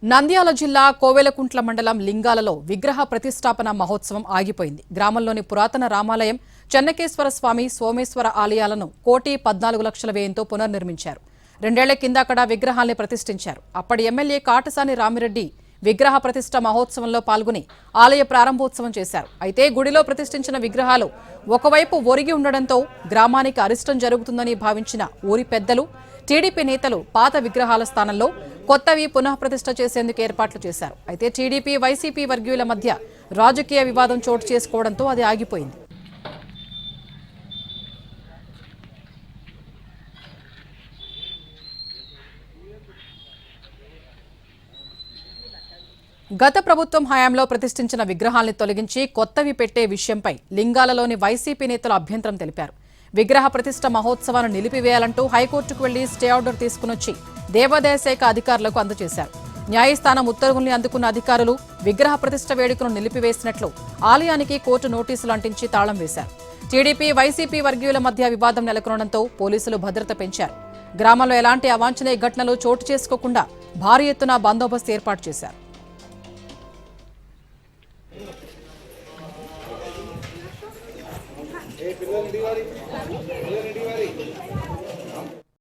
నంద్యాల జిల్లా కోవెలకుంట్ల మండలం లింగాలలో విగ్రహ ప్రతిష్టాపన మహోత్సవం ఆగిపోయింది. గ్రామంలోని పురాతన రామాలయం, చెన్నకేశ్వర స్వామి, సోమేశ్వర ఆలయాలను 1,14,00,000 వ్యయంతో పునర్నిర్మించారు. 2 ఏళ్ల కింద అక్కడ విగ్రహాల్ని ప్రతిష్ఠించారు. అప్పటి ఎమ్మెల్యే కాటసాని రామిరెడ్డి విగ్రహ ప్రతిష్ఠ మహోత్సవంలో పాల్గొని ఆలయ ప్రారంభోత్సవం చేశారు. అయితే గుడిలో ప్రతిష్ఠించిన విగ్రహాలు ఒకవైపు ఒరిగి ఉండడంతో గ్రామానికి అరిష్టం జరుగుతుందని భావించిన ఊరి పెద్దలు, టీడీపీ నేతలు పాత విగ్రహాల స్థానంలో కొత్తవి పునఃప్రతిష్ఠ చేసేందుకు ఏర్పాట్లు చేశారు. అయితే టీడీపీ, వైసీపీ వర్గీయుల మధ్య రాజకీయ వివాదం చోటు చేసుకోవడంతో అది ఆగిపోయింది. గత ప్రభుత్వం హయాంలో ప్రతిష్ఠించిన విగ్రహాల్ని తొలగించి కొత్తవి పెట్టే విషయంపై లింగాలలోని వైసీపీ నేతలు అభ్యంతరం తెలిపారు. విగ్రహ ప్రతిష్ఠ మహోత్సవాన్ని నిలిపివేయాలంటూ హైకోర్టుకు వెళ్లి స్టే ఆర్డర్ తీసుకునొచ్చి దేవాదాయ శాఖ అధికారులకు అందజేశారు. న్యాయస్థానం ఉత్తర్వుల్ని అందుకున్న అధికారులు విగ్రహ ప్రతిష్ఠ వేడుకను నిలిపివేసినట్లు ఆలయానికి కోర్టు నోటీసులు అంటించి తాళం వేశారు. టీడీపీ, వైసీపీ వర్గీయుల మధ్య వివాదం నెలకొనడంతో పోలీసులు భద్రత పెంచారు. గ్రామంలో ఎలాంటి అవాంఛనీయ ఘటనలు చోటు చేసుకోకుండా భారీ ఎత్తున బందోబస్తు ఏర్పాటు చేశారు.